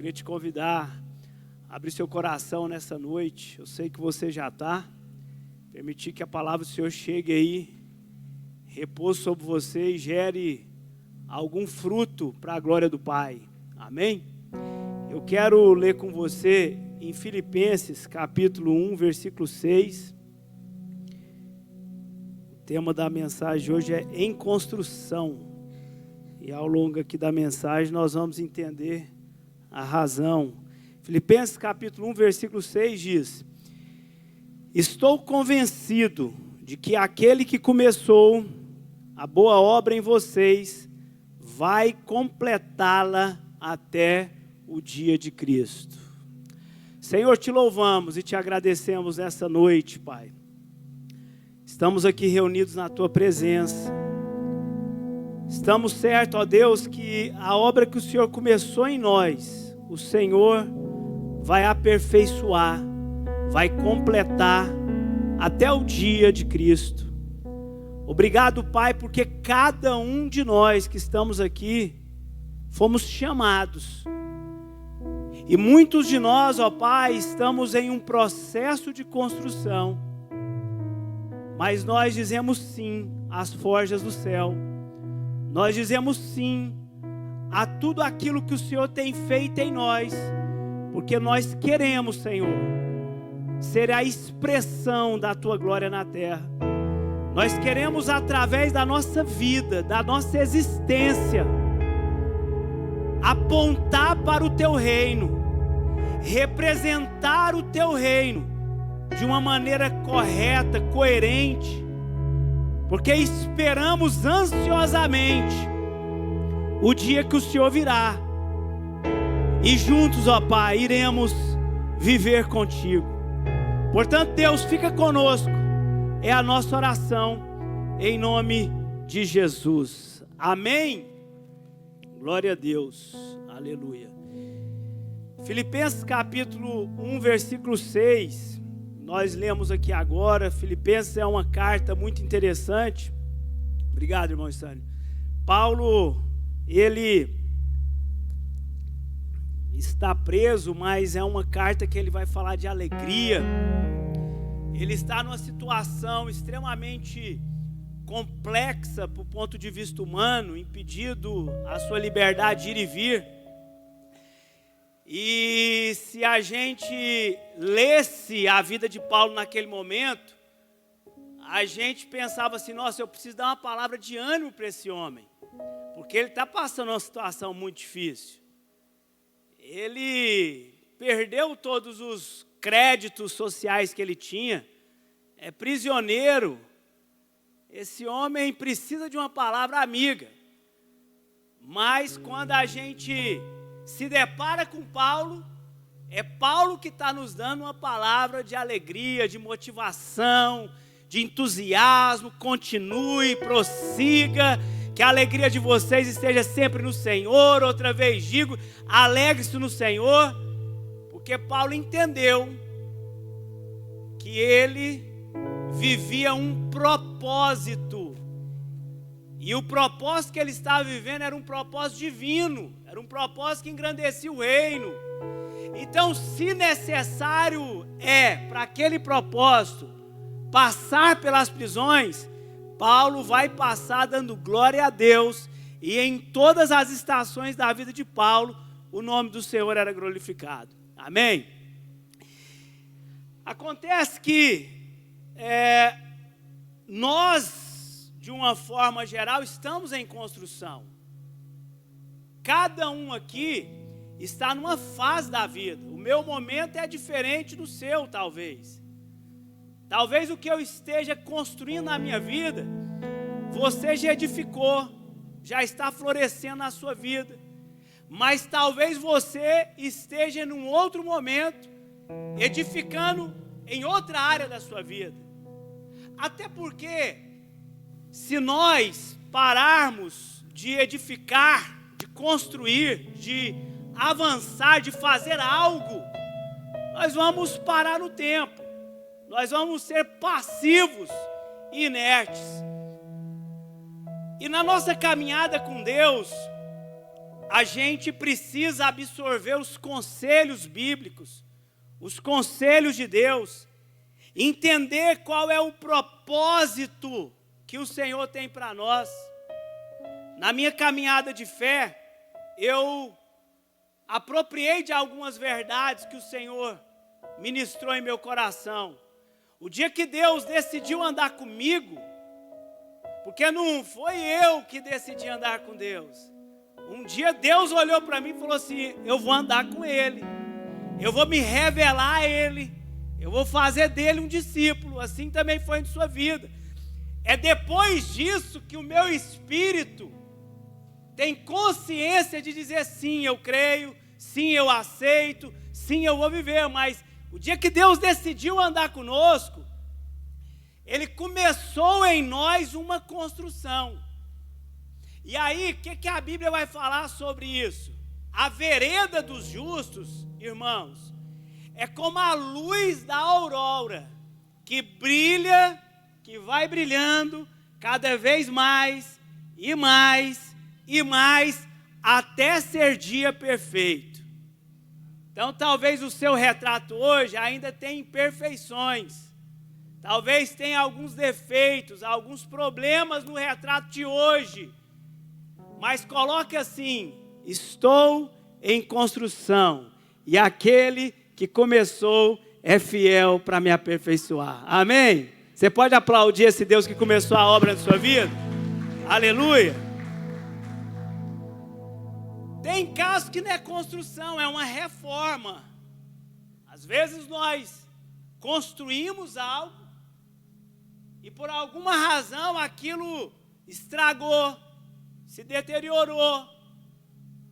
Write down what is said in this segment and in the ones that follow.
queria te convidar a abrir seu coração nessa noite. Eu sei que você já está. Permitir que a palavra do Senhor chegue aí, repouso sobre você e gere algum fruto para a glória do Pai. Amém? Eu quero ler com você em Filipenses, capítulo 1, versículo 6. O tema da mensagem hoje é em construção. E ao longo aqui da mensagem nós vamos entender a razão. Filipenses capítulo 1, versículo 6 diz: estou convencido de que aquele que começou a boa obra em vocês vai completá-la até o dia de Cristo. Senhor, te louvamos e te agradecemos essa noite, Pai. Estamos aqui reunidos na Tua presença. Estamos certos, ó Deus, que a obra que o Senhor começou em nós, o Senhor vai aperfeiçoar, vai completar até o dia de Cristo. Obrigado, Pai, porque cada um de nós que estamos aqui fomos chamados. E muitos de nós, ó Pai, estamos em um processo de construção. Mas nós dizemos sim às forjas do céu. Nós dizemos sim a tudo aquilo que o Senhor tem feito em nós, porque nós queremos, Senhor, ser a expressão da Tua glória na terra. Nós queremos, através da nossa vida, da nossa existência, apontar para o Teu reino, representar o Teu reino de uma maneira correta, coerente, porque esperamos ansiosamente o dia que o Senhor virá e juntos, ó Pai, iremos viver contigo. Portanto, Deus, fica conosco, é a nossa oração, em nome de Jesus. Amém? Glória a Deus, aleluia. Filipenses capítulo 1, versículo 6, nós lemos aqui agora. Filipenses é uma carta muito interessante. Obrigado, irmão Sânio. Paulo, ele está preso, mas é uma carta que ele vai falar de alegria. Ele está numa situação extremamente complexa do ponto de vista humano, impedido a sua liberdade de ir e vir. E se a gente lesse a vida de Paulo naquele momento, a gente pensava assim: nossa, eu preciso dar uma palavra de ânimo para esse homem, porque ele está passando uma situação muito difícil. Ele perdeu todos os créditos sociais que ele tinha, é prisioneiro. Esse homem precisa de uma palavra amiga. Mas quando a gente se depara com Paulo, é Paulo que está nos dando uma palavra de alegria, de motivação, de entusiasmo. Continue, prossiga, que a alegria de vocês esteja sempre no Senhor. Outra vez digo, alegre-se no Senhor, porque Paulo entendeu que ele vivia um propósito, e o propósito que ele estava vivendo era um propósito divino, era um propósito que engrandecia o reino. Então, se necessário para aquele propósito passar pelas prisões, Paulo vai passar dando glória a Deus, e em todas as estações da vida de Paulo, o nome do Senhor era glorificado. Amém? Acontece que nós, de uma forma geral, estamos em construção. Cada um aqui está numa fase da vida. O meu momento é diferente do seu, talvez. Talvez o que eu esteja construindo na minha vida, você já edificou, já está florescendo na sua vida. Mas talvez você esteja num outro momento, edificando em outra área da sua vida. Até porque, se nós pararmos de edificar, de construir, de avançar, de fazer algo, nós vamos parar no tempo. Nós vamos ser passivos e inertes. E na nossa caminhada com Deus, a gente precisa absorver os conselhos bíblicos, os conselhos de Deus, entender qual é o propósito que o Senhor tem para nós. Na minha caminhada de fé, eu apropriei de algumas verdades que o Senhor ministrou em meu coração. O dia que Deus decidiu andar comigo, porque não foi eu que decidi andar com Deus. Um dia Deus olhou para mim e falou assim: eu vou andar com Ele, eu vou me revelar a Ele, eu vou fazer dele um discípulo. Assim também foi em sua vida. É depois disso que o meu espírito tem consciência de dizer: sim, eu creio, sim, eu aceito, sim, eu vou viver. Mas o dia que Deus decidiu andar conosco, Ele começou em nós uma construção. E aí, o que a Bíblia vai falar sobre isso? A vereda dos justos, irmãos, é como a luz da aurora, que brilha, que vai brilhando cada vez mais, e mais, e mais, até ser dia perfeito. Então, talvez o seu retrato hoje ainda tenha imperfeições, talvez tenha alguns defeitos, alguns problemas no retrato de hoje, mas coloque assim: estou em construção, e aquele que começou é fiel para me aperfeiçoar. Amém? Você pode aplaudir esse Deus que começou a obra na sua vida? Aleluia! Tem casos que não é construção, é uma reforma. Às vezes nós construímos algo e por alguma razão aquilo estragou, se deteriorou.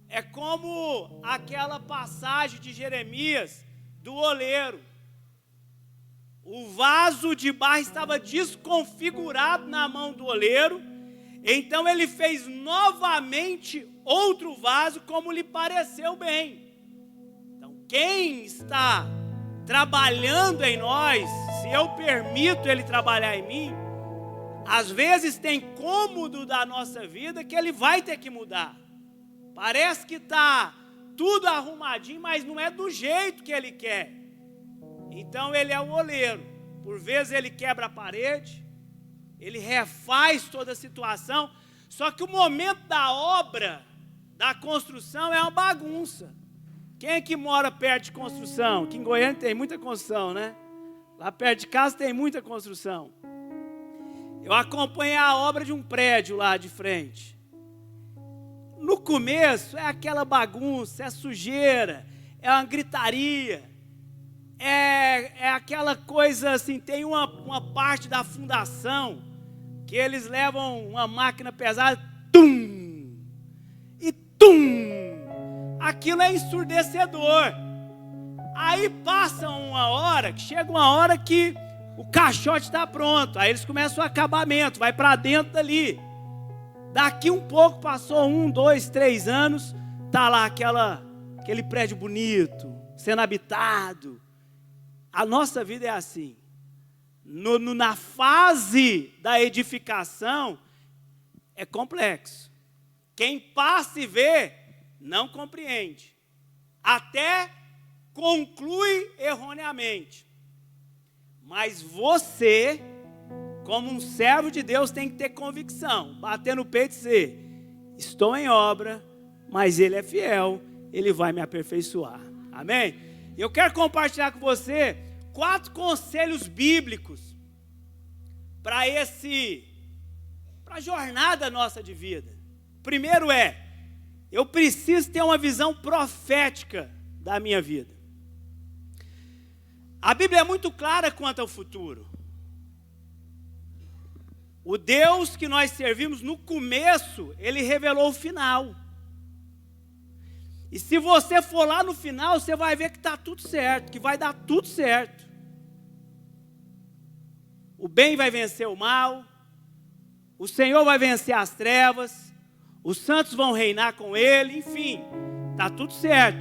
É como aquela passagem de Jeremias do oleiro. O vaso de barro estava desconfigurado na mão do oleiro, então ele fez novamente outro vaso como lhe pareceu bem. Então, quem está trabalhando em nós, se eu permito ele trabalhar em mim, às vezes tem cômodo da nossa vida que ele vai ter que mudar. Parece que está tudo arrumadinho, mas não é do jeito que ele quer. Então ele é o oleiro. Por vezes ele quebra a parede, ele refaz toda a situação, só que o momento da obra, da construção, é uma bagunça. Quem é que mora perto de construção? Aqui em Goiânia tem muita construção, né? Lá perto de casa tem muita construção. Eu acompanhei a obra de um prédio lá de frente. No começo é aquela bagunça, é sujeira, é uma gritaria, é aquela coisa assim, tem uma parte da fundação que eles levam uma máquina pesada, tum, e tum, aquilo é ensurdecedor. Aí passa uma hora, chega uma hora que o caixote está pronto, aí eles começam o acabamento, vai para dentro dali. Daqui um pouco, passou 1, 2, 3 anos, está lá aquele prédio bonito, sendo habitado. A nossa vida é assim. Na fase da edificação, é complexo. Quem passa e vê, não compreende. Até conclui erroneamente. Mas você, como um servo de Deus, tem que ter convicção, bater no peito e dizer: estou em obra, mas Ele é fiel, Ele vai me aperfeiçoar. Amém? Eu quero compartilhar com você 4 conselhos bíblicos para a jornada nossa de vida. Primeiro eu preciso ter uma visão profética da minha vida. A Bíblia é muito clara quanto ao futuro. O Deus que nós servimos no começo, Ele revelou o final. E se você for lá no final, você vai ver que está tudo certo, que vai dar tudo certo. O bem vai vencer o mal, o Senhor vai vencer as trevas, os santos vão reinar com Ele, enfim, está tudo certo.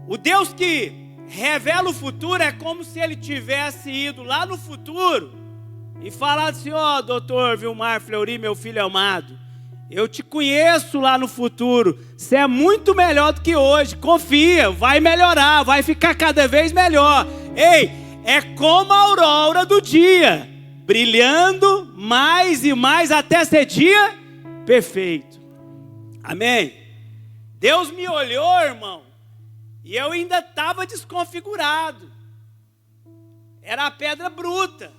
O Deus que revela o futuro é como se Ele tivesse ido lá no futuro e falado assim: ó, doutor Vilmar Fleury, meu filho amado, Eu te conheço lá no futuro. Você é muito melhor do que hoje. Confia, vai melhorar, vai ficar cada vez melhor. Ei, é como a aurora do dia, brilhando mais e mais até ser dia perfeito. Amém? Deus me olhou, irmão, e eu ainda estava desconfigurado. Era a pedra bruta.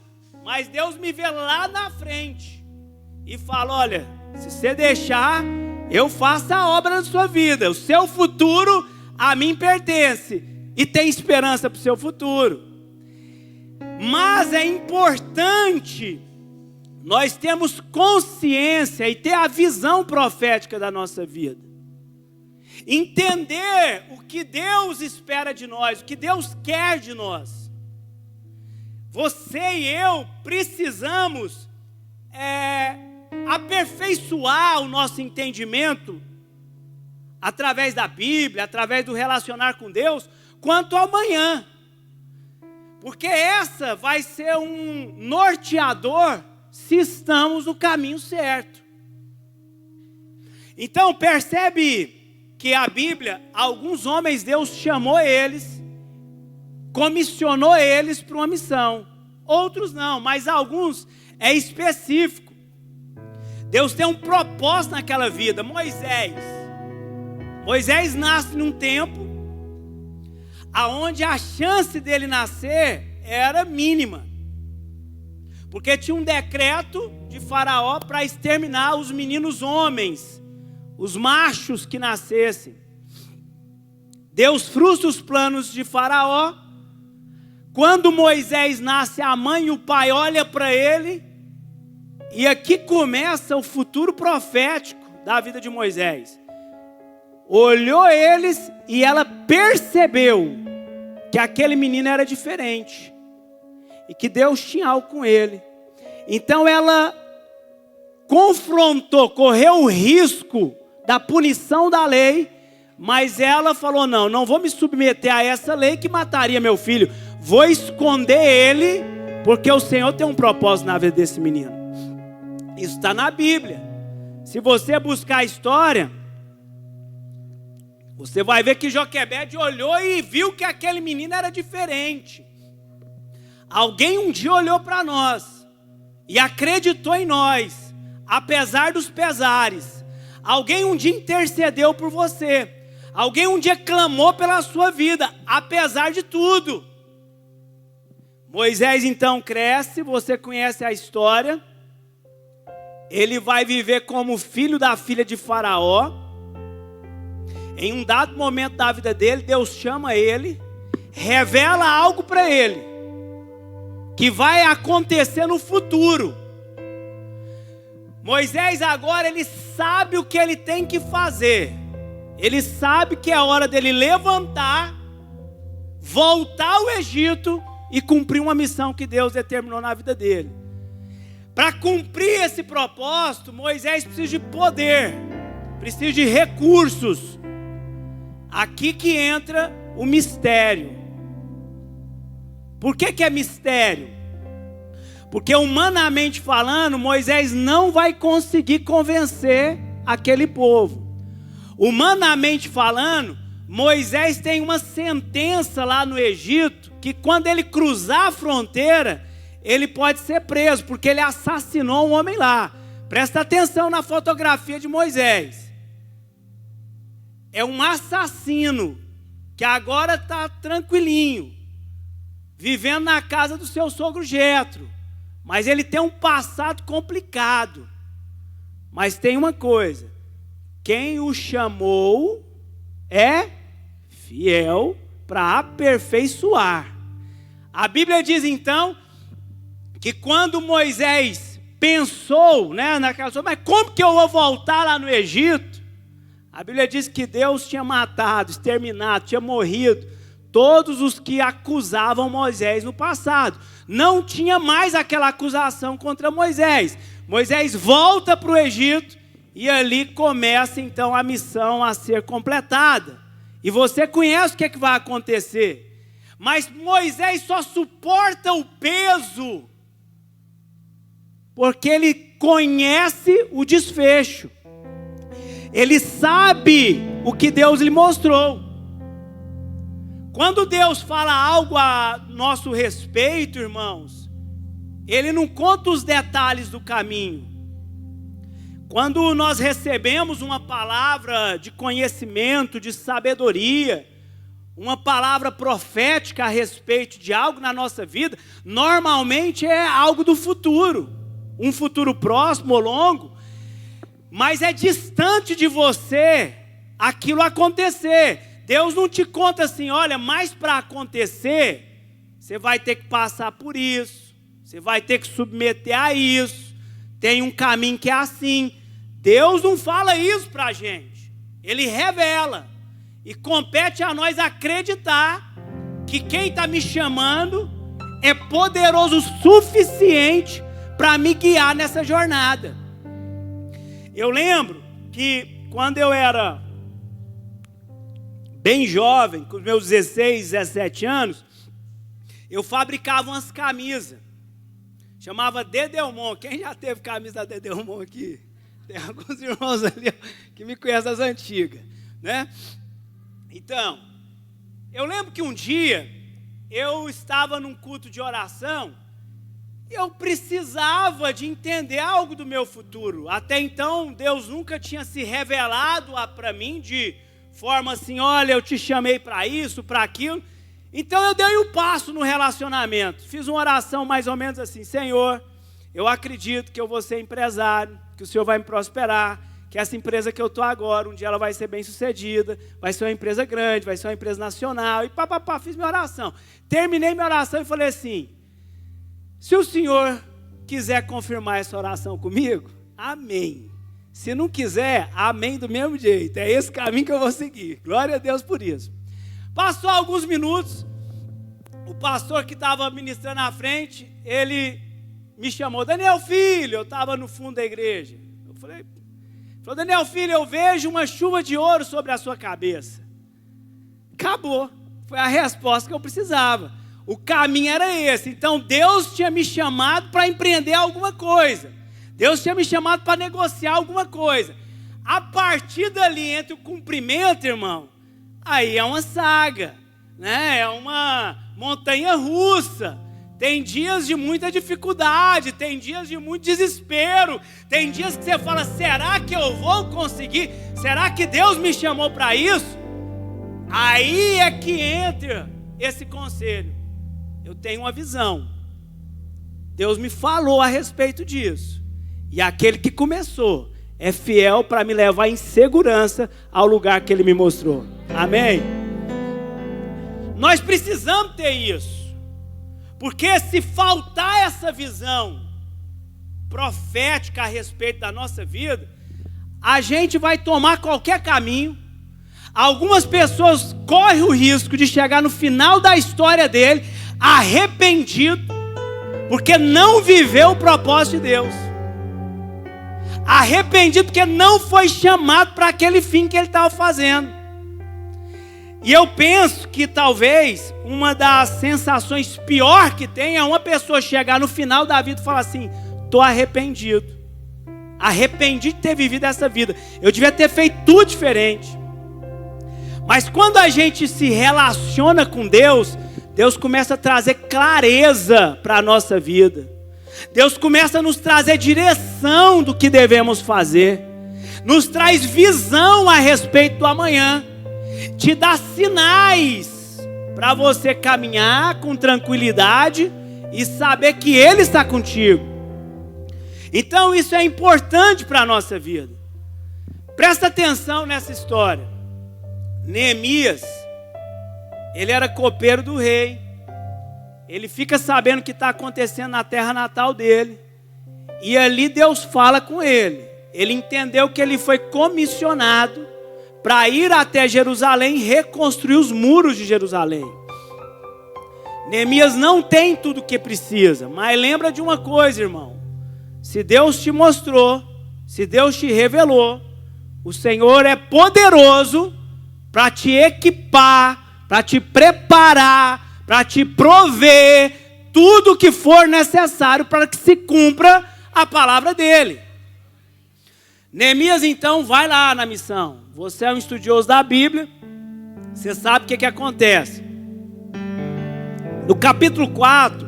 Mas Deus me vê lá na frente e fala: olha, se você deixar, eu faço a obra da sua vida. O seu futuro a mim pertence. E tem esperança para o seu futuro. Mas é importante nós termos consciência e ter a visão profética da nossa vida. Entender o que Deus espera de nós, o que Deus quer de nós. Você e eu precisamos aperfeiçoar o nosso entendimento através da Bíblia, através do relacionar com Deus, quanto ao amanhã. Porque essa vai ser um norteador se estamos no caminho certo. Então percebe que a Bíblia, alguns homens Deus chamou eles, comissionou eles para uma missão. Outros não, mas alguns é específico. Deus tem um propósito naquela vida. Moisés nasce num tempo aonde a chance dele nascer era mínima. Porque tinha um decreto de Faraó para exterminar os meninos homens, os machos que nascessem. Deus frustra os planos de Faraó. Quando Moisés nasce, a mãe e o pai olham para ele. E aqui começa o futuro profético da vida de Moisés. Olhou eles e ela percebeu que aquele menino era diferente. E que Deus tinha algo com ele. Então ela confrontou, correu o risco da punição da lei. Mas ela falou: não vou me submeter a essa lei que mataria meu filho. Vou esconder ele, porque o Senhor tem um propósito na vida desse menino. Isso está na Bíblia. Se você buscar a história, você vai ver que Joquebede olhou e viu que aquele menino era diferente. Alguém um dia olhou para nós e acreditou em nós, apesar dos pesares. Alguém um dia intercedeu por você. Alguém um dia clamou pela sua vida, apesar de tudo. Moisés então cresce, você conhece a história. Ele vai viver como filho da filha de Faraó. Em um dado momento da vida dele, Deus chama ele, revela algo para ele, que vai acontecer no futuro. Moisés agora, ele sabe o que ele tem que fazer. Ele sabe que é hora dele levantar, voltar ao Egito e cumprir uma missão que Deus determinou na vida dele. Para cumprir esse propósito, Moisés precisa de poder, precisa de recursos. Aqui que entra o mistério. Por que é mistério? Porque humanamente falando, Moisés não vai conseguir convencer aquele povo. Humanamente falando, Moisés tem uma sentença lá no Egito, que quando ele cruzar a fronteira, ele pode ser preso, porque ele assassinou um homem lá. Presta atenção na fotografia de Moisés. É um assassino, que agora está tranquilinho, vivendo na casa do seu sogro Jetro. Mas ele tem um passado complicado. Mas tem uma coisa: quem o chamou é fiel para aperfeiçoar. A Bíblia diz então que quando Moisés pensou, naquela coisa, mas como que eu vou voltar lá no Egito? A Bíblia diz que Deus tinha matado, exterminado, tinha morrido todos os que acusavam Moisés no passado. Não tinha mais aquela acusação contra Moisés. Moisés volta para o Egito e ali começa então a missão a ser completada. E você conhece o que vai acontecer. Mas Moisés só suporta o peso porque ele conhece o desfecho. Ele sabe o que Deus lhe mostrou. Quando Deus fala algo a nosso respeito, irmãos, Ele não conta os detalhes do caminho. Quando nós recebemos uma palavra de conhecimento, de sabedoria, uma palavra profética a respeito de algo na nossa vida, normalmente é algo do futuro, um futuro próximo ou longo, mas é distante de você aquilo acontecer. Deus não te conta assim, olha, mas para acontecer, você vai ter que passar por isso, você vai ter que submeter a isso, tem um caminho que é assim. Deus não fala isso para a gente, Ele revela, e compete a nós acreditar que quem está me chamando é poderoso o suficiente para me guiar nessa jornada. Eu lembro que quando eu era bem jovem, com os meus 16, 17 anos, eu fabricava umas camisas, chamava Dedelmon. Quem já teve camisa da Dedelmon aqui? Tem alguns irmãos ali que me conhecem das antigas, né? Então, eu lembro que um dia eu estava num culto de oração e eu precisava de entender algo do meu futuro. Até então, Deus nunca tinha se revelado para mim de forma assim, olha, eu te chamei para isso, para aquilo. Então eu dei um passo no relacionamento. Fiz uma oração mais ou menos assim, Senhor, eu acredito que eu vou ser empresário, que o Senhor vai me prosperar, que essa empresa que eu estou agora, um dia ela vai ser bem sucedida, vai ser uma empresa grande, vai ser uma empresa nacional, e papapá, fiz minha oração. Terminei minha oração e falei assim, se o Senhor quiser confirmar essa oração comigo, amém. Se não quiser, amém do mesmo jeito, é esse caminho que eu vou seguir, glória a Deus por isso. Passou alguns minutos, o pastor que estava ministrando à frente, ele me chamou, Daniel filho, eu estava no fundo da igreja, eu falei, Daniel filho, eu vejo uma chuva de ouro sobre a sua cabeça. Acabou, foi a resposta que eu precisava, o caminho era esse. Então Deus tinha me chamado para empreender alguma coisa, Deus tinha me chamado para negociar alguma coisa. A partir dali, entre o cumprimento, irmão, aí é uma saga, né? É uma montanha russa. Tem dias de muita dificuldade, tem dias de muito desespero, tem dias que você fala, será que eu vou conseguir? Será que Deus me chamou para isso? Aí é que entra esse conselho. Eu tenho uma visão, Deus me falou a respeito disso, e aquele que começou é fiel para me levar em segurança ao lugar que Ele me mostrou. Amém? Nós precisamos ter isso. Porque se faltar essa visão profética a respeito da nossa vida, a gente vai tomar qualquer caminho. Algumas pessoas correm o risco de chegar no final da história dele arrependido, porque não viveu o propósito de Deus. Arrependido porque não foi chamado para aquele fim que ele estava fazendo. E eu penso que talvez uma das sensações pior que tem é uma pessoa chegar no final da vida e falar assim, estou arrependido. Arrependido de ter vivido essa vida. Eu devia ter feito tudo diferente. Mas quando a gente se relaciona com Deus, Deus começa a trazer clareza para a nossa vida. Deus começa a nos trazer direção do que devemos fazer. Nos traz visão a respeito do amanhã. Te dá sinais para você caminhar com tranquilidade e saber que Ele está contigo. Então isso é importante para a nossa vida. Presta atenção nessa história. Neemias, ele era copeiro do rei. Ele fica sabendo o que está acontecendo na terra natal dele. E ali Deus fala com ele. Ele entendeu que ele foi comissionado para ir até Jerusalém e reconstruir os muros de Jerusalém. Neemias não tem tudo o que precisa, mas lembra de uma coisa, irmão. Se Deus te mostrou, se Deus te revelou, o Senhor é poderoso para te equipar, para te preparar, para te prover tudo o que for necessário para que se cumpra a palavra dele. Neemias então vai lá na missão. Você é um estudioso da Bíblia, você sabe o que acontece. No capítulo 4,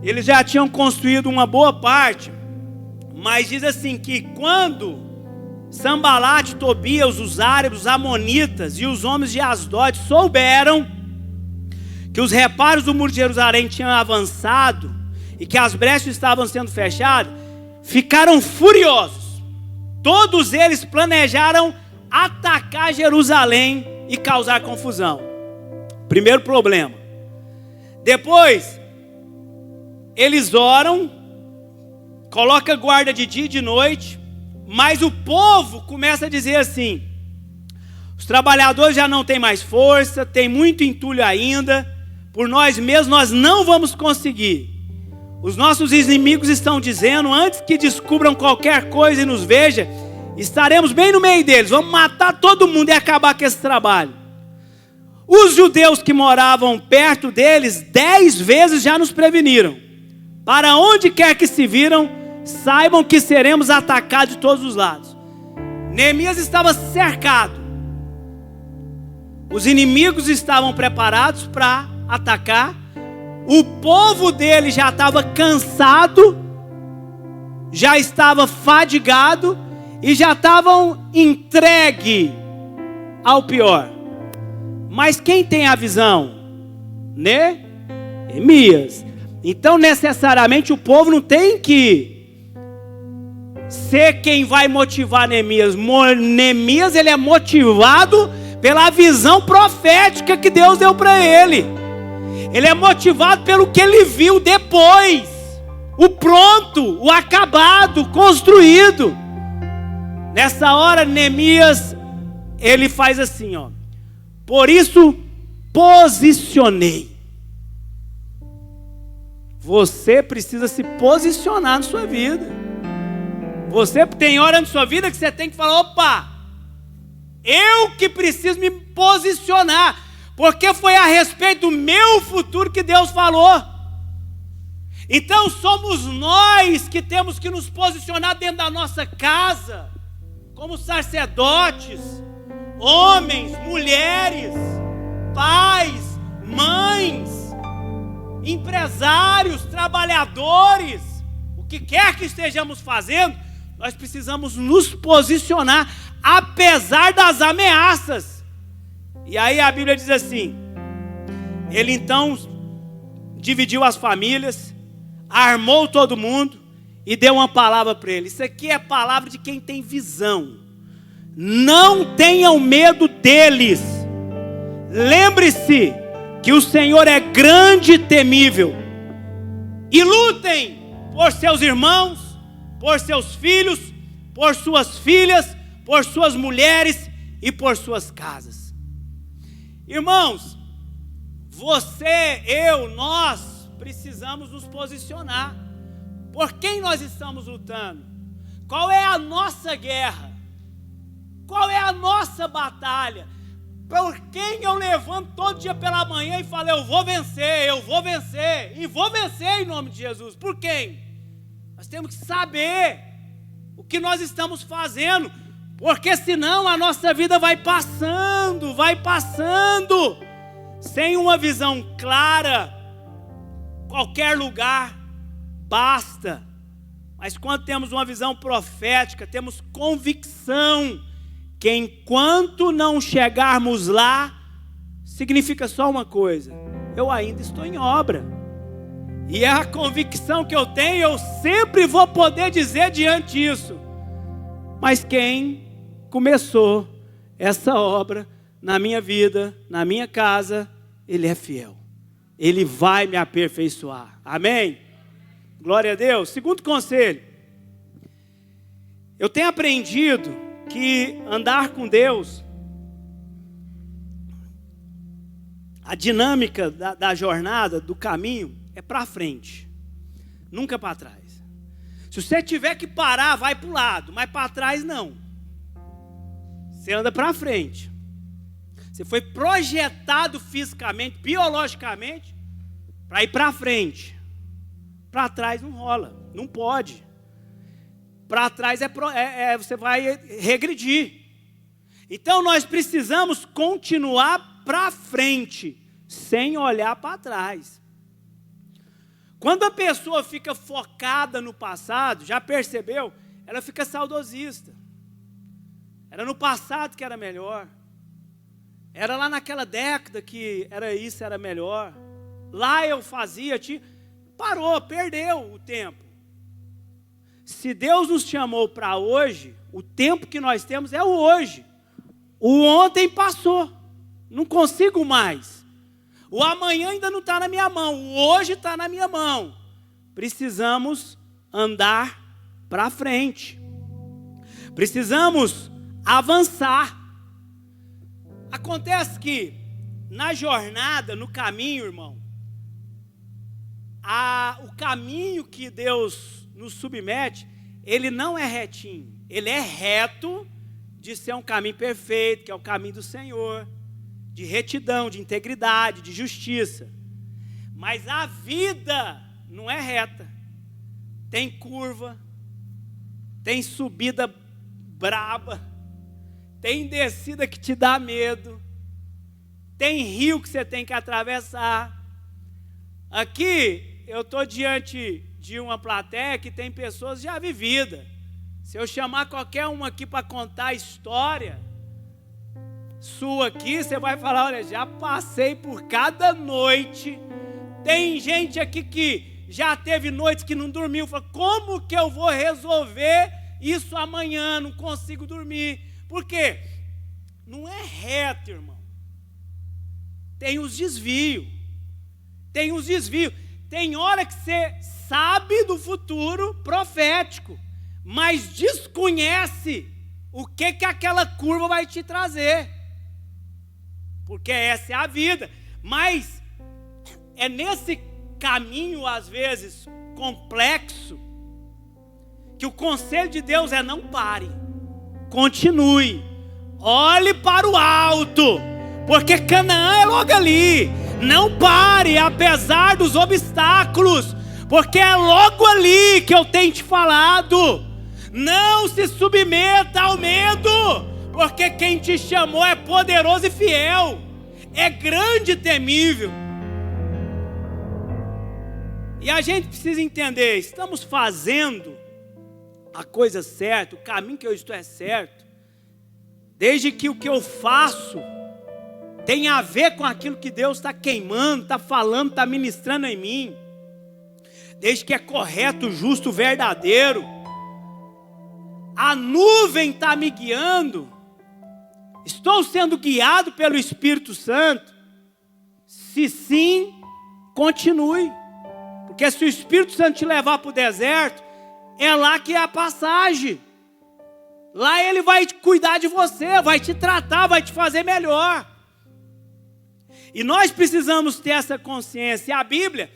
eles já tinham construído uma boa parte, mas diz assim que quando Sambalate, Tobias, os árabes, os amonitas e os homens de Asdod souberam que os reparos do muro de Jerusalém tinham avançado e que as brechas estavam sendo fechadas, ficaram furiosos. Todos eles planejaram atacar Jerusalém e causar confusão. Primeiro problema. Depois, eles oram, colocam guarda de dia e de noite, mas o povo começa a dizer assim: os trabalhadores já não têm mais força, tem muito entulho ainda, por nós mesmos nós não vamos conseguir. Os nossos inimigos estão dizendo, antes que descubram qualquer coisa e nos vejam, estaremos bem no meio deles, vamos matar todo mundo e acabar com esse trabalho. Os judeus que moravam perto deles 10 vezes já nos preveniram: para onde quer que se viram, saibam que seremos atacados de todos os lados. Neemias estava cercado, os inimigos estavam preparados para atacar, o povo dele já estava cansado, já estava fadigado e já estavam entregue ao pior. Mas quem tem a visão? Neemias. Então necessariamente o povo não tem que ser quem vai motivar Neemias. Neemias, ele é motivado pela visão profética que Deus deu para ele. Ele é motivado pelo que ele viu depois, o pronto, o acabado, construído. Nessa hora Neemias, ele faz assim, ó: por isso posicionei. Você precisa se posicionar na sua vida. Você tem hora na sua vida que você tem que falar: opa, eu que preciso me posicionar, porque foi a respeito do meu futuro que Deus falou. Então somos nós que temos que nos posicionar dentro da nossa casa, como sacerdotes, homens, mulheres, pais, mães, empresários, trabalhadores, o que quer que estejamos fazendo, nós precisamos nos posicionar, apesar das ameaças. E aí a Bíblia diz assim: ele então dividiu as famílias, armou todo mundo e deu uma palavra para ele. Isso aqui é a palavra de quem tem visão. Não tenham medo deles. Lembre-se que o Senhor é grande e temível. E lutem por seus irmãos, por seus filhos, por suas filhas, por suas mulheres e por suas casas. Irmãos, você, eu, nós precisamos nos posicionar. Por quem nós estamos lutando? Qual é a nossa guerra? Qual é a nossa batalha? Por quem eu levanto todo dia pela manhã e falo: eu vou vencer, e vou vencer em nome de Jesus. Por quem? Nós temos que saber o que nós estamos fazendo, porque senão a nossa vida vai passando, sem uma visão clara. Qualquer lugar basta, mas quando temos uma visão profética, temos convicção que enquanto não chegarmos lá, significa só uma coisa: eu ainda estou em obra. E é a convicção que eu tenho, eu sempre vou poder dizer diante disso: mas quem começou essa obra na minha vida, na minha casa, Ele é fiel, Ele vai me aperfeiçoar. Amém? Glória a Deus. Segundo conselho, eu tenho aprendido que andar com Deus, a dinâmica da jornada, do caminho, é para frente, nunca para trás. Se você tiver que parar, vai para o lado, mas para trás não. Você anda para frente. Você foi projetado fisicamente, biologicamente, para ir para frente. Para trás não rola, não pode. para trás você vai regredir. Então nós precisamos continuar para frente, sem olhar para trás. Quando a pessoa fica focada no passado, já percebeu? Ela fica saudosista. Era no passado que era melhor. Era lá naquela década que era isso, era melhor. Lá eu fazia, parou, perdeu o tempo. Se Deus nos chamou para hoje, o tempo que nós temos é o hoje. O ontem passou, não consigo mais. O amanhã ainda não está na minha mão, o hoje está na minha mão. Precisamos andar para frente. Precisamos avançar. Acontece que na jornada, no caminho, irmão, o caminho que Deus nos submete, ele não é retinho, ele é reto de ser um caminho perfeito, que é o caminho do Senhor, de retidão, de integridade, de justiça. Mas a vida não é reta, tem curva, tem subida braba, tem descida que te dá medo, tem rio que você tem que atravessar. Aqui eu estou diante de uma plateia que tem pessoas já vividas. Se eu chamar qualquer um aqui para contar a história sua aqui, você vai falar, olha, já passei por cada noite. Tem gente aqui que já teve noites que não dormiu, fala, como que eu vou resolver isso amanhã? Não consigo dormir. Por quê? Não é reto, irmão. Tem os desvios. Tem hora que você sabe do futuro profético, mas desconhece o que aquela curva vai te trazer. Porque essa é a vida. Mas é nesse caminho, às vezes, complexo, que o conselho de Deus é: não pare, continue, olhe para o alto, porque Canaã é logo ali. Não pare, apesar dos obstáculos, porque é logo ali que eu tenho te falado. Não se submeta ao medo, porque quem te chamou é poderoso e fiel, é grande e temível. E a gente precisa entender, estamos fazendo a coisa certa, o caminho que eu estou é certo, desde que o que eu faço tem a ver com aquilo que Deus está queimando, está falando, está ministrando em mim, desde que é correto, justo, verdadeiro. A nuvem está me guiando, estou sendo guiado pelo Espírito Santo. Se sim, continue, porque se o Espírito Santo te levar para o deserto, é lá que é a passagem. Lá ele vai cuidar de você, vai te tratar, vai te fazer melhor. E nós precisamos ter essa consciência. E a Bíblia,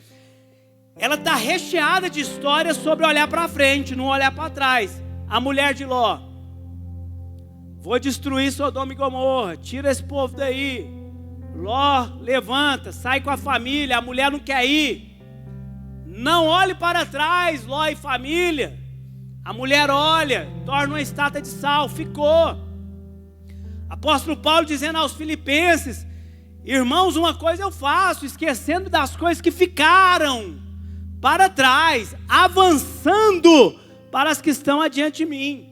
ela está recheada de histórias sobre olhar para frente, não olhar para trás. A mulher de Ló: vou destruir Sodoma e Gomorra, tira esse povo daí. Ló levanta, sai com a família, a mulher não quer ir. Não olhe para trás, Ló e família. A mulher olha, torna uma estátua de sal, ficou. Apóstolo Paulo dizendo aos Filipenses: irmãos, uma coisa eu faço, esquecendo das coisas que ficaram para trás, avançando para as que estão adiante de mim.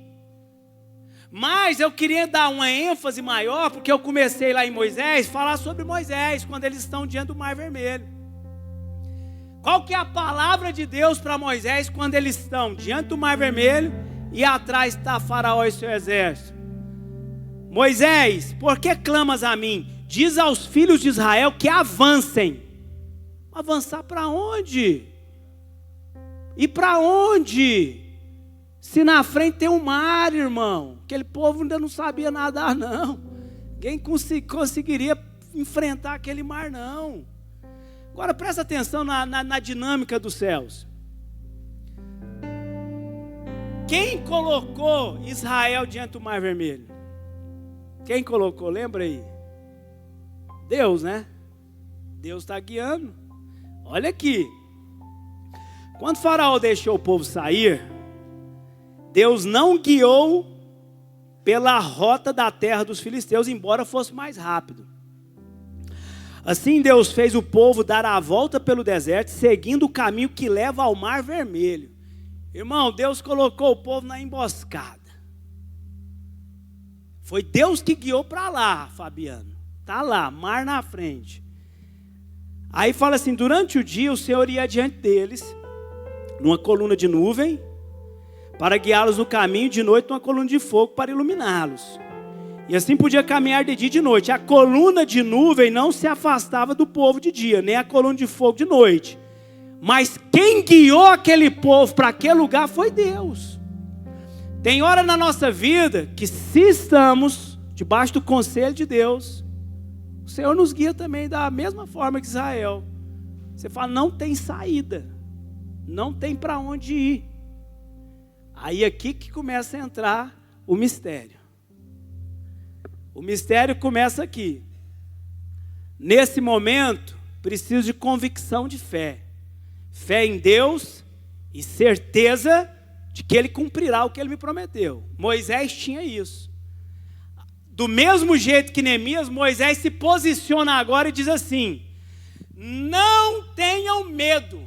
Mas eu queria dar uma ênfase maior, porque eu comecei lá em Moisés, falar sobre Moisés, quando eles estão diante do Mar Vermelho. Qual que é a palavra de Deus para Moisés quando eles estão diante do Mar Vermelho e atrás está Faraó e seu exército? Moisés, por que clamas a mim? Diz aos filhos de Israel que avancem. Avançar para onde? E para onde? Se na frente tem um mar, irmão. Aquele povo ainda não sabia nadar, não. Ninguém conseguiria enfrentar aquele mar, não. Agora presta atenção na dinâmica dos céus. Quem colocou Israel diante do Mar Vermelho? Quem colocou? Lembra aí? Deus, né? Deus está guiando. Olha aqui. Quando Faraó deixou o povo sair, Deus não guiou pela rota da terra dos filisteus, embora fosse mais rápido. Assim Deus fez o povo dar a volta pelo deserto, seguindo o caminho que leva ao Mar Vermelho. Irmão, Deus colocou o povo na emboscada. Foi Deus que guiou para lá, Fabiano. Está lá, mar na frente. Aí fala assim, durante o dia o Senhor ia adiante deles, numa coluna de nuvem, para guiá-los no caminho, de noite numa coluna de fogo para iluminá-los. E assim podia caminhar de dia e de noite. A coluna de nuvem não se afastava do povo de dia, nem a coluna de fogo de noite. Mas quem guiou aquele povo para aquele lugar foi Deus. Tem hora na nossa vida que, se estamos debaixo do conselho de Deus, o Senhor nos guia também da mesma forma que Israel. Você fala, não tem saída, não tem para onde ir. Aí aqui que começa a entrar o mistério. O mistério começa aqui. Nesse momento, preciso de convicção de fé. Fé em Deus e certeza de que Ele cumprirá o que Ele me prometeu. Moisés tinha isso. Do mesmo jeito que Neemias, Moisés se posiciona agora e diz assim, não tenham medo.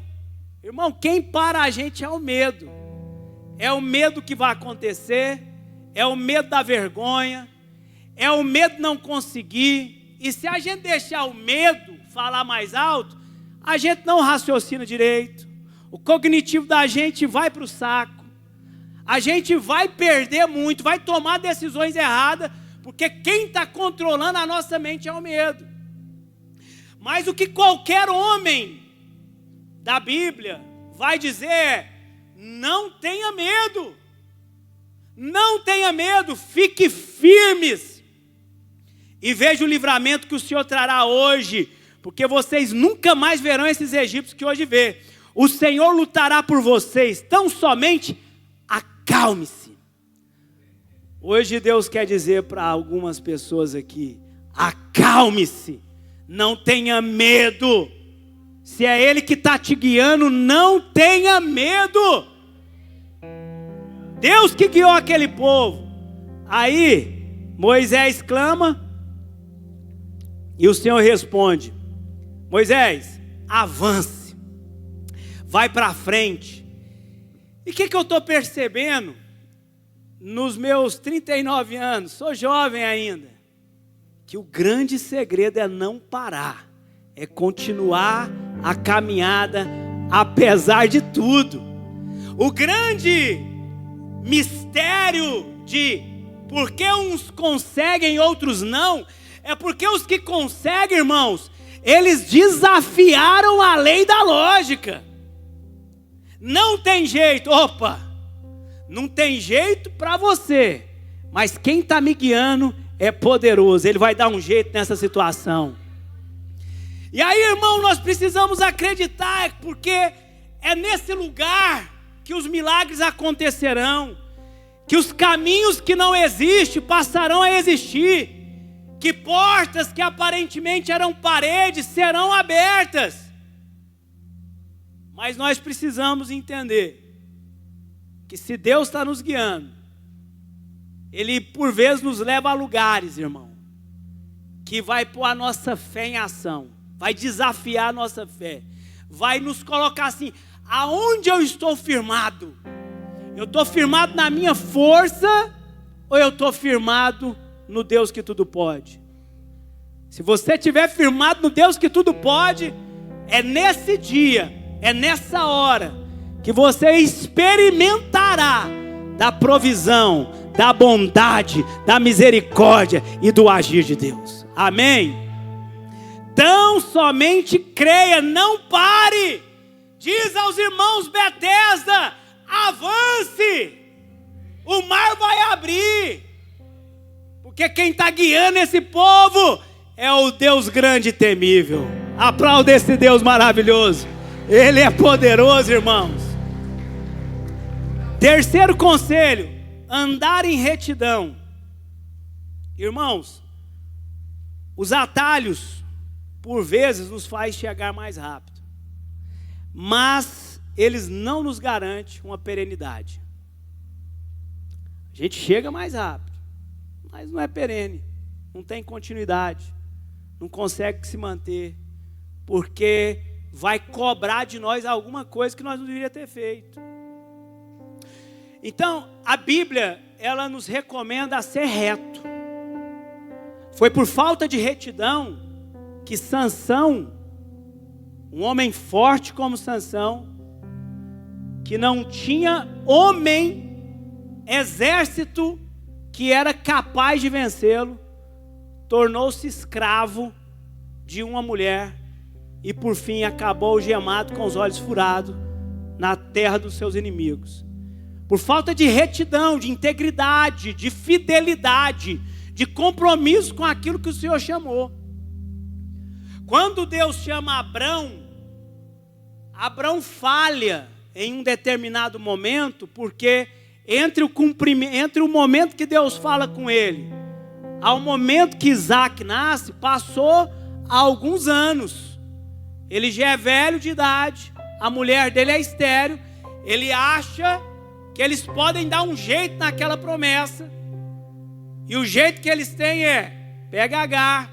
Irmão, quem para a gente é o medo. É o medo que vai acontecer, é o medo da vergonha, é o medo de não conseguir. E se a gente deixar o medo falar mais alto, a gente não raciocina direito, o cognitivo da gente vai para o saco, a gente vai perder muito, vai tomar decisões erradas, porque quem está controlando a nossa mente é o medo. Mas o que qualquer homem da Bíblia vai dizer é, não tenha medo, não tenha medo, fique firmes, e veja o livramento que o Senhor trará hoje, porque vocês nunca mais verão esses egípcios que hoje vê. O Senhor lutará por vocês, tão somente acalme-se. Hoje Deus quer dizer para algumas pessoas aqui, acalme-se, não tenha medo. Se é Ele que está te guiando, não tenha medo. Deus que guiou aquele povo. Aí Moisés clama e o Senhor responde, Moisés, avance, vai para frente. E o que eu estou percebendo nos meus 39 anos, sou jovem ainda, que o grande segredo é não parar, é continuar a caminhada apesar de tudo. O grande mistério de por que uns conseguem e outros não, é porque os que conseguem, irmãos, eles desafiaram a lei da lógica. Não tem jeito, opa, não tem jeito para você, mas quem está me guiando é poderoso, Ele vai dar um jeito nessa situação. E aí, irmão, nós precisamos acreditar, porque é nesse lugar que os milagres acontecerão, que os caminhos que não existem passarão a existir, que portas que aparentemente eram paredes serão abertas. Mas nós precisamos entender que se Deus está nos guiando, Ele por vezes nos leva a lugares, irmão, que vai pôr a nossa fé em ação, vai desafiar a nossa fé, vai nos colocar assim, aonde eu estou firmado? Eu estou firmado na minha força ou eu estou firmado no Deus que tudo pode? Se você estiver firmado no Deus que tudo pode, é nesse dia, é nessa hora, que você experimentará da provisão, da bondade, da misericórdia e do agir de Deus. Amém? Tão somente creia, não pare. Diz aos irmãos Betesda, avance, o mar vai abrir, porque quem está guiando esse povo é o Deus grande e temível. Aplauda esse Deus maravilhoso, Ele é poderoso, irmãos. Terceiro conselho, andar em retidão. Irmãos, os atalhos por vezes nos faz chegar mais rápido, mas eles não nos garantem uma perenidade. gente chega mais rápido, mas não é perene, não tem continuidade, não consegue se manter, porque vai cobrar de nós alguma coisa que nós não deveríamos ter feito. Então, a Bíblia, ela nos recomenda a ser reto. Foi por falta de retidão que Sansão, um homem forte como Sansão, que não tinha homem, exército que era capaz de vencê-lo, tornou-se escravo de uma mulher e por fim acabou algemado com os olhos furados na terra dos seus inimigos. Por falta de retidão, de integridade, de fidelidade, de compromisso com aquilo que o Senhor chamou. Quando Deus chama Abrão, Abrão falha em um determinado momento, porque entre o momento que Deus fala com ele, ao momento que Isaac nasce, passou alguns anos. Ele já é velho de idade, a mulher dele é estéril, ele acha que eles podem dar um jeito naquela promessa, e o jeito que eles têm é, pega Agar,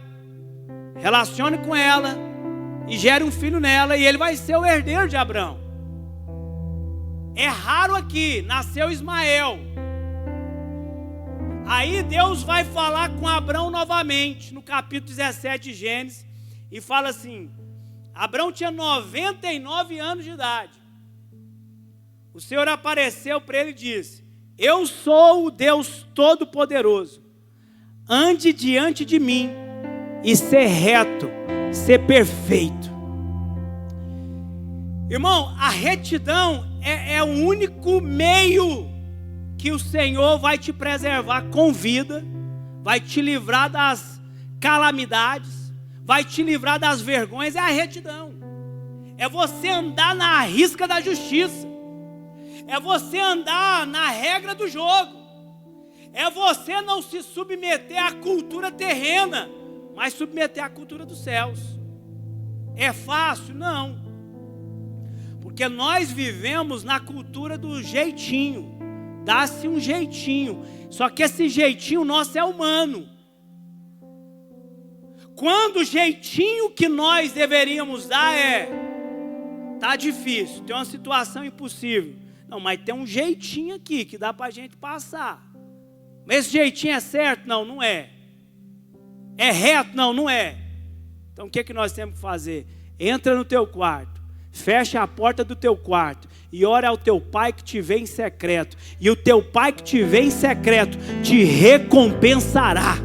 relacione com ela, e gere um filho nela, e ele vai ser o herdeiro de Abrão. É raro aqui, nasceu Ismael. Aí Deus vai falar com Abrão novamente, no capítulo 17 de Gênesis, e fala assim, Abrão tinha 99 anos de idade. O Senhor apareceu para ele e disse, eu sou o Deus Todo-Poderoso, ande diante de mim e ser reto, ser perfeito. Irmão, a retidão é o único meio que o Senhor vai te preservar com vida, vai te livrar das calamidades, vai te livrar das vergonhas, é a retidão. É você andar na risca da justiça. É você andar na regra do jogo. É você não se submeter à cultura terrena, mas submeter à cultura dos céus. É fácil? Não. Porque nós vivemos na cultura do jeitinho. Dá-se um jeitinho. Só que esse jeitinho nosso é humano. Quando o jeitinho que nós deveríamos dar tá difícil, tem uma situação impossível. Não, mas tem um jeitinho aqui que dá para a gente passar. Mas esse jeitinho é certo? Não, não é. É reto? Não, não é. Então o que nós temos que fazer? Entra no teu quarto, fecha a porta do teu quarto e ora ao teu pai que te vê em secreto. E o teu pai que te vê em secreto te recompensará.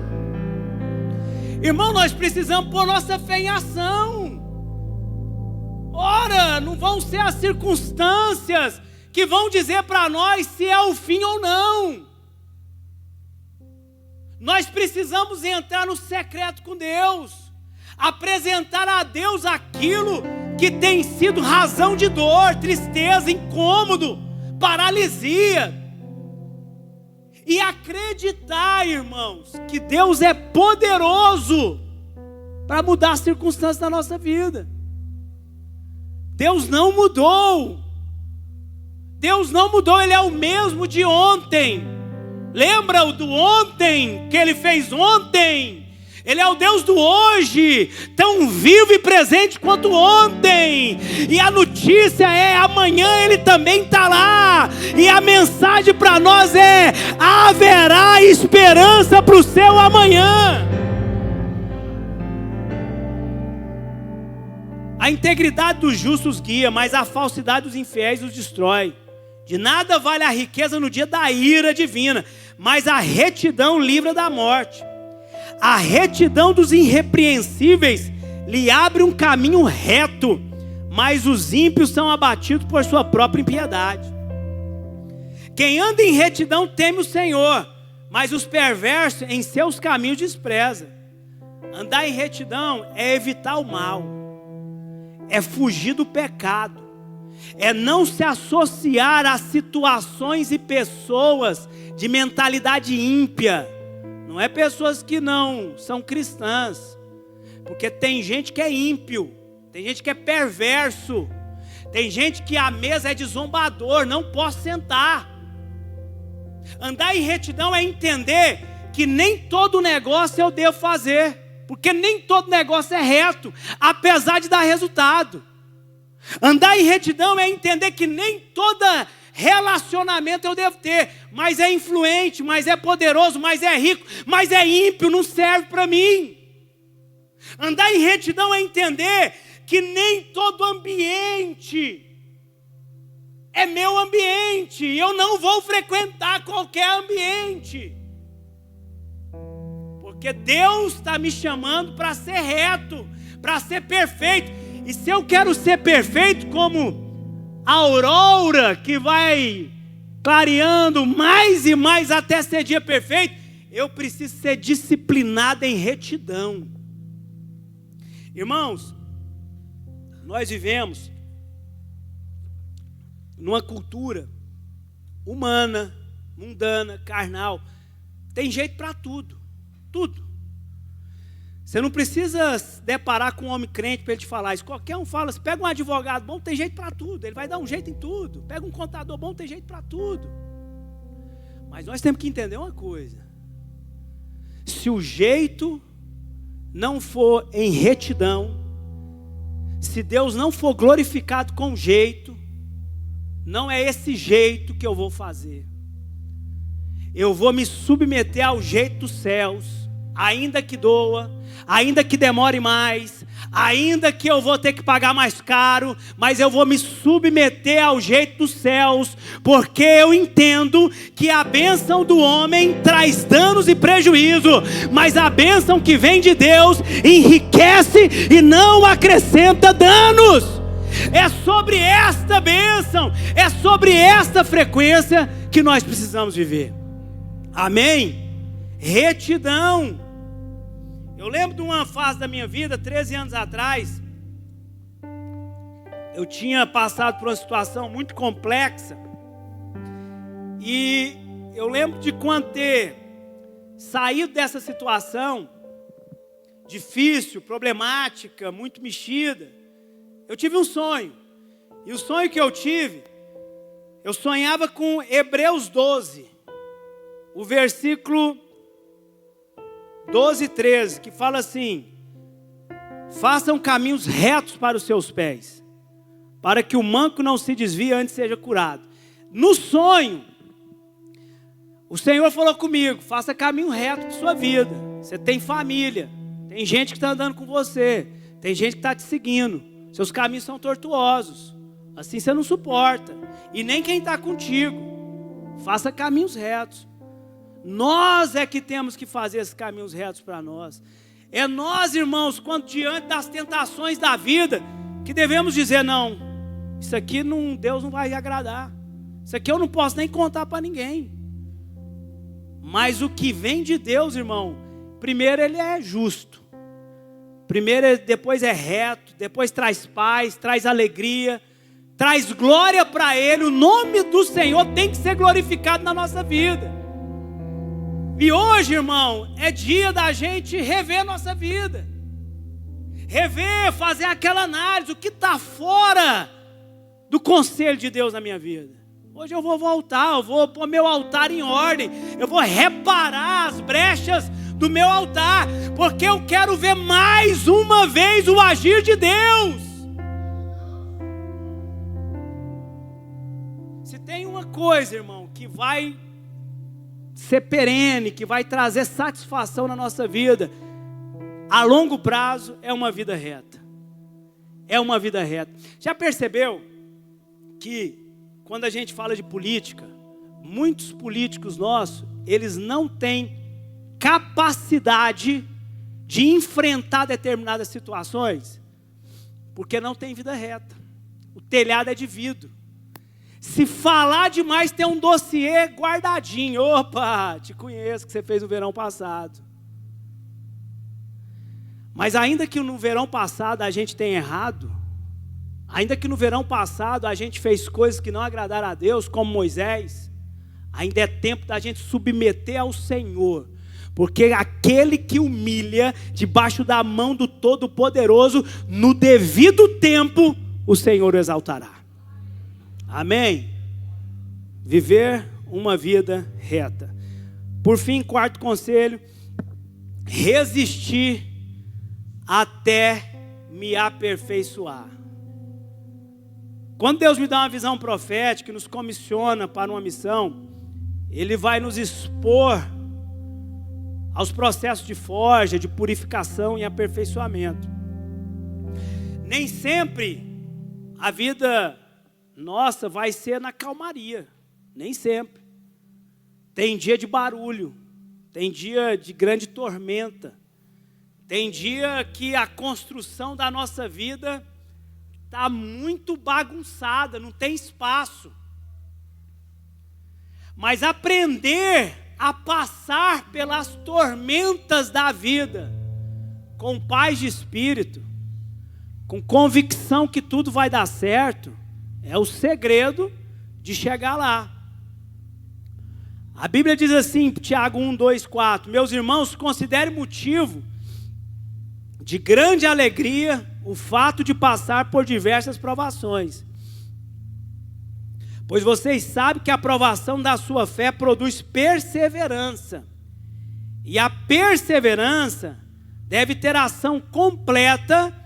Irmão, nós precisamos pôr nossa fé em ação. Ora, não vão ser as circunstâncias que vão dizer para nós se é o fim ou não. Nós precisamos entrar no secreto com Deus, apresentar a Deus aquilo que tem sido razão de dor, tristeza, incômodo, paralisia, e acreditar, irmãos, que Deus é poderoso para mudar as circunstâncias da nossa vida. Deus não mudou. Deus não mudou, Ele é o mesmo de ontem. Lembra do ontem que Ele fez ontem? Ele é o Deus do hoje, tão vivo e presente quanto ontem. E a notícia é, amanhã Ele também está lá. E a mensagem para nós é, haverá esperança para o seu amanhã. A integridade dos justos guia, mas a falsidade dos infiéis os destrói. De nada vale a riqueza no dia da ira divina, mas a retidão livra da morte. A retidão dos irrepreensíveis lhe abre um caminho reto, mas os ímpios são abatidos por sua própria impiedade. Quem anda em retidão teme o Senhor, mas os perversos em seus caminhos despreza. Andar em retidão é evitar o mal, é fugir do pecado, é não se associar a situações e pessoas de mentalidade ímpia. Não é pessoas que não são cristãs, porque tem gente que é ímpio, tem gente que é perverso, tem gente que a mesa é de zombador, não posso sentar. Andar em retidão é entender que nem todo negócio eu devo fazer, porque nem todo negócio é reto, apesar de dar resultado. Andar em retidão é entender que nem todo relacionamento eu devo ter, mas é influente, mas é poderoso, mas é rico, mas é ímpio, não serve para mim. Andar em retidão é entender que nem todo ambiente é meu ambiente, eu não vou frequentar qualquer ambiente, porque Deus está me chamando para ser reto, para ser perfeito. E se eu quero ser perfeito como a aurora que vai clareando mais e mais até ser dia perfeito, eu preciso ser disciplinado em retidão. Irmãos, nós vivemos numa cultura humana, mundana, carnal. Tem jeito para tudo, tudo. Você não precisa se deparar com um homem crente para ele te falar isso. Qualquer um fala, se pega um advogado bom, tem jeito para tudo. Ele vai dar um jeito em tudo. Pega um contador bom, tem jeito para tudo. Mas nós temos que entender uma coisa. Se o jeito não for em retidão, se Deus não for glorificado com jeito, não é esse jeito que eu vou fazer. Eu vou me submeter ao jeito dos céus, ainda que doa, ainda que demore mais, ainda que eu vou ter que pagar mais caro, mas eu vou me submeter ao jeito dos céus, porque eu entendo que a bênção do homem traz danos e prejuízo, mas a bênção que vem de Deus enriquece e não acrescenta danos. É sobre esta bênção, é sobre esta frequência que nós precisamos viver. Amém? Retidão. Eu lembro de uma fase da minha vida, 13 anos atrás, eu tinha passado por uma situação muito complexa, e eu lembro de quando ter saído dessa situação difícil, problemática, muito mexida, eu tive um sonho, e o sonho que eu tive, eu sonhava com Hebreus 12, o versículo 12 e 13, que fala assim: façam caminhos retos para os seus pés, para que o manco não se desvie antes seja curado. No sonho, o Senhor falou comigo: faça caminho reto para a sua vida. Você tem família, tem gente que está andando com você, tem gente que está te seguindo, seus caminhos são tortuosos, assim você não suporta, e nem quem está contigo. Faça caminhos retos. Nós é que temos que fazer esses caminhos retos para nós. É nós, irmãos, quando diante das tentações da vida, que devemos dizer: não, isso aqui não, Deus não vai agradar, isso aqui eu não posso nem contar para ninguém. Mas o que vem de Deus, irmão, primeiro ele é justo, depois é reto, depois traz paz, traz alegria, traz glória para Ele. O nome do Senhor tem que ser glorificado na nossa vida. E hoje, irmão, é dia da gente rever nossa vida. Rever, fazer aquela análise, o que está fora do conselho de Deus na minha vida. Hoje eu vou voltar, eu vou pôr meu altar em ordem, eu vou reparar as brechas do meu altar, porque eu quero ver mais uma vez o agir de Deus. Se tem uma coisa, irmão, que vai ser perene, que vai trazer satisfação na nossa vida, a longo prazo, é uma vida reta. É uma vida reta. Já percebeu que quando a gente fala de política, muitos políticos nossos, eles não têm capacidade de enfrentar determinadas situações, porque não tem vida reta. O telhado é de vidro. Se falar demais, tem um dossiê guardadinho. Opa, te conheço, que você fez no verão passado. Mas ainda que no verão passado a gente tenha errado, ainda que no verão passado a gente fez coisas que não agradaram a Deus, como Moisés, ainda é tempo da gente submeter ao Senhor, porque aquele que humilha debaixo da mão do Todo-Poderoso, no devido tempo, o Senhor o exaltará. Amém? Viver uma vida reta. Por fim, quarto conselho, resistir até me aperfeiçoar. Quando Deus me dá uma visão profética, nos comissiona para uma missão, Ele vai nos expor aos processos de forja, de purificação e aperfeiçoamento. Nem sempre a vida nossa vai ser na calmaria, nem sempre. Tem dia de barulho, tem dia de grande tormenta, tem dia que a construção da nossa vida está muito bagunçada, não tem espaço. Mas aprender a passar pelas tormentas da vida, com paz de espírito, com convicção que tudo vai dar certo, é o segredo de chegar lá. A Bíblia diz assim, Tiago 1, 2, 4, meus irmãos, considere motivo de grande alegria o fato de passar por diversas provações, pois vocês sabem que a provação da sua fé produz perseverança, e a perseverança deve ter ação completa,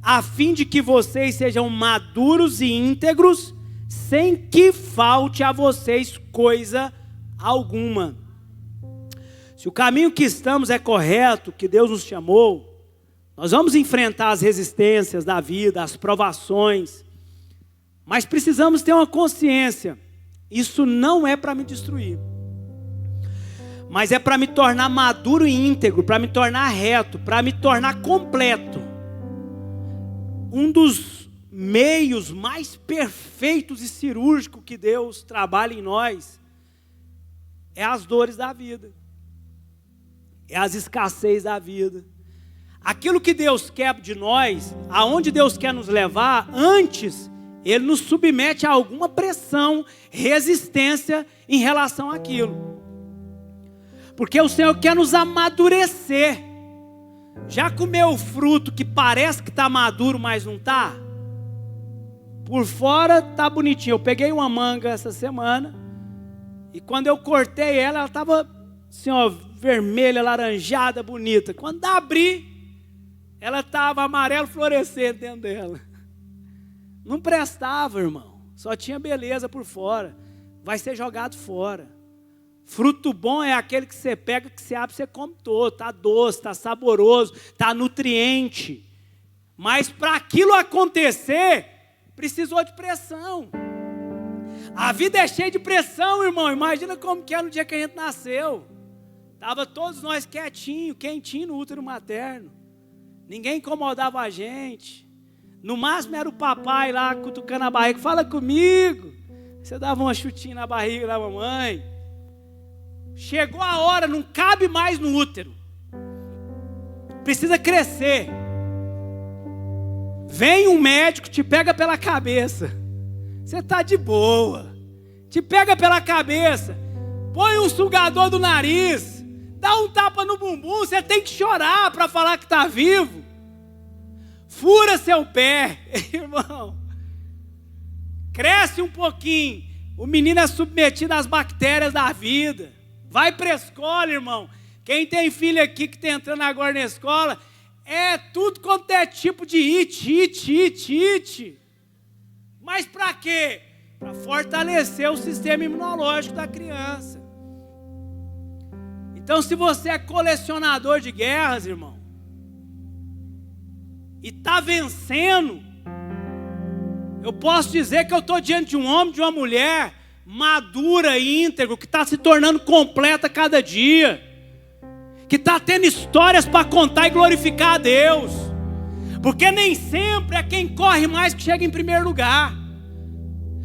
a fim de que vocês sejam maduros e íntegros, sem que falte a vocês coisa alguma. Se o caminho que estamos é correto, que Deus nos chamou, nós vamos enfrentar as resistências da vida, as provações, mas precisamos ter uma consciência, isso não é para me destruir, mas é para me tornar maduro e íntegro, para me tornar reto, para me tornar completo. Um dos meios mais perfeitos e cirúrgicos que Deus trabalha em nós é as dores da vida, é as escassez da vida. Aquilo que Deus quer de nós, aonde Deus quer nos levar, antes Ele nos submete a alguma pressão, resistência em relação àquilo. Porque o Senhor quer nos amadurecer. Já comeu o fruto que parece que está maduro, mas não está? Por fora está bonitinho. Eu peguei uma manga essa semana, e quando eu cortei ela estava assim, ó, vermelha, laranjada, bonita. Quando abri, ela estava amarelo fluorescente dentro dela. Não prestava, irmão. Só tinha beleza por fora. Vai ser jogado fora. Fruto bom é aquele que você pega, que você abre, você come todo. Está doce, está saboroso, está nutriente. Mas para aquilo acontecer, precisou de pressão. A vida é cheia de pressão, irmão. Imagina como que é no dia que a gente nasceu. Estava todos nós quietinhos, quentinhos no útero materno. Ninguém incomodava a gente. No máximo era o papai lá cutucando a barriga. Fala comigo. Você dava uma chutinha na barriga da mamãe. Chegou a hora, não cabe mais no útero. Precisa crescer. Vem um médico, te pega pela cabeça. Você está de boa. Te pega pela cabeça. Põe um sugador do nariz. Dá um tapa no bumbum. Você tem que chorar para falar que está vivo. Fura seu pé, irmão. Cresce um pouquinho. O menino é submetido às bactérias da vida. Vai para a escola, irmão. Quem tem filho aqui que está entrando agora na escola, é tudo quanto é tipo de it. Mas para quê? Para fortalecer o sistema imunológico da criança. Então, se você é colecionador de guerras, irmão, e está vencendo, eu posso dizer que eu estou diante de um homem, de uma mulher madura e íntegro, que está se tornando completa cada dia, que está tendo histórias para contar e glorificar a Deus, porque nem sempre é quem corre mais que chega em primeiro lugar.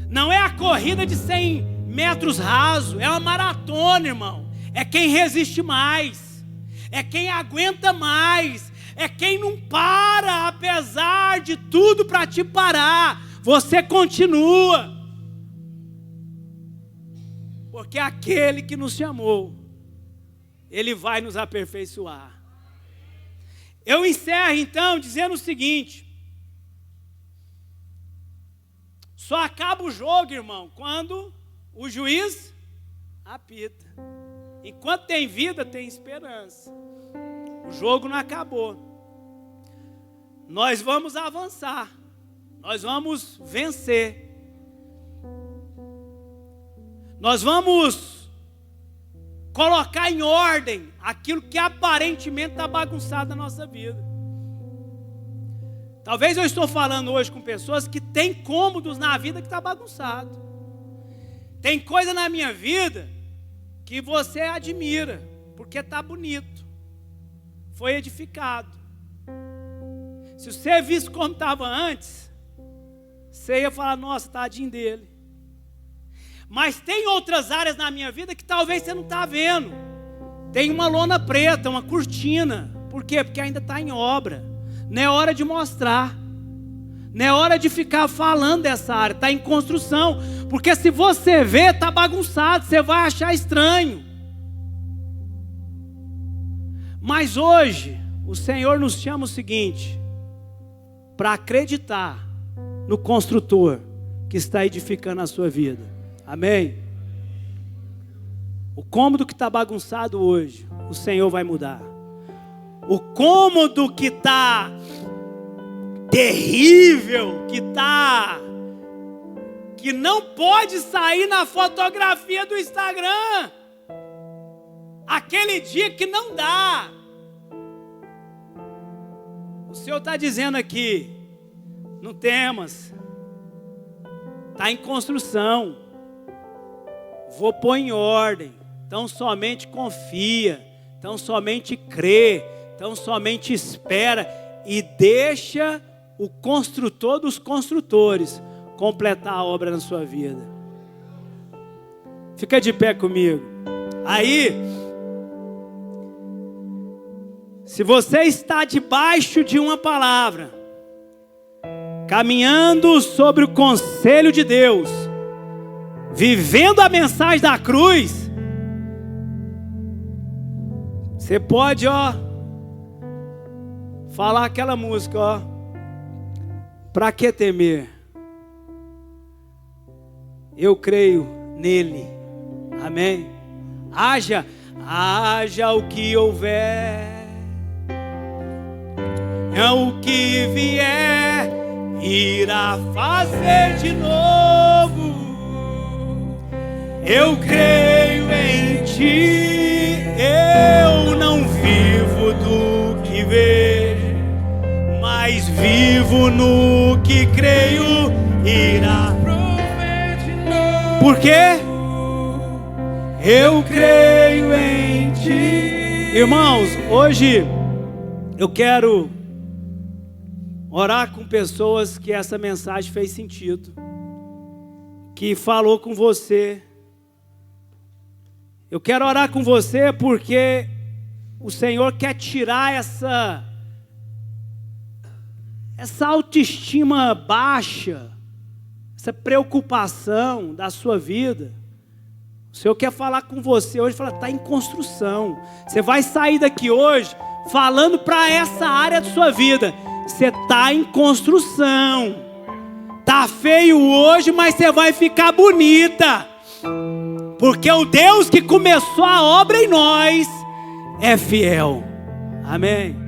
Não é a corrida de 100 metros raso, é uma maratona, irmão. É quem resiste mais, é quem aguenta mais, é quem não para, apesar de tudo para te parar, você continua. Porque aquele que nos chamou, Ele vai nos aperfeiçoar. Eu encerro então dizendo o seguinte: só acaba o jogo, irmão, quando o juiz apita. Enquanto tem vida, tem esperança. O jogo não acabou. Nós vamos avançar. Nós vamos vencer. Nós vamos colocar em ordem aquilo que aparentemente está bagunçado na nossa vida. Talvez eu estou falando hoje com pessoas que têm cômodos na vida que está bagunçado. Tem coisa na minha vida que você admira, porque está bonito, foi edificado. Se você visse como estava antes, você ia falar, nossa, tadinho dele. Mas tem outras áreas na minha vida que talvez você não está vendo. Tem uma lona preta, uma cortina. Por quê? Porque ainda está em obra. Não é hora de mostrar. Não é hora de ficar falando dessa área. Está em construção. Porque se você ver, está bagunçado. Você vai achar estranho. Mas hoje, o Senhor nos chama o seguinte: para acreditar no construtor que está edificando a sua vida. Amém? O cômodo que está bagunçado hoje, o Senhor vai mudar. O cômodo que está terrível, que não pode sair na fotografia do Instagram, aquele dia que não dá, o Senhor está dizendo aqui, não temas, está em construção, vou pôr em ordem, então somente confia, então somente crê, então somente espera e deixa o construtor dos construtores completar a obra na sua vida. Fica de pé comigo. Aí, se você está debaixo de uma palavra, caminhando sobre o conselho de Deus, vivendo a mensagem da cruz, você pode, falar aquela música, para que temer? Eu creio nele. Amém? Haja o que houver, o que vier, irá fazer de novo. Eu creio em ti, eu não vivo do que vejo, mas vivo no que creio, irá prover de novo. Por quê? Eu creio em ti. Irmãos, hoje eu quero orar com pessoas que essa mensagem fez sentido, que falou com você. Eu quero orar com você porque o Senhor quer tirar essa autoestima baixa, essa preocupação da sua vida. O Senhor quer falar com você hoje, falar, está em construção. Você vai sair daqui hoje falando para essa área da sua vida, você está em construção. Está feio hoje, mas você vai ficar bonita. Porque o Deus que começou a obra em nós é fiel. Amém.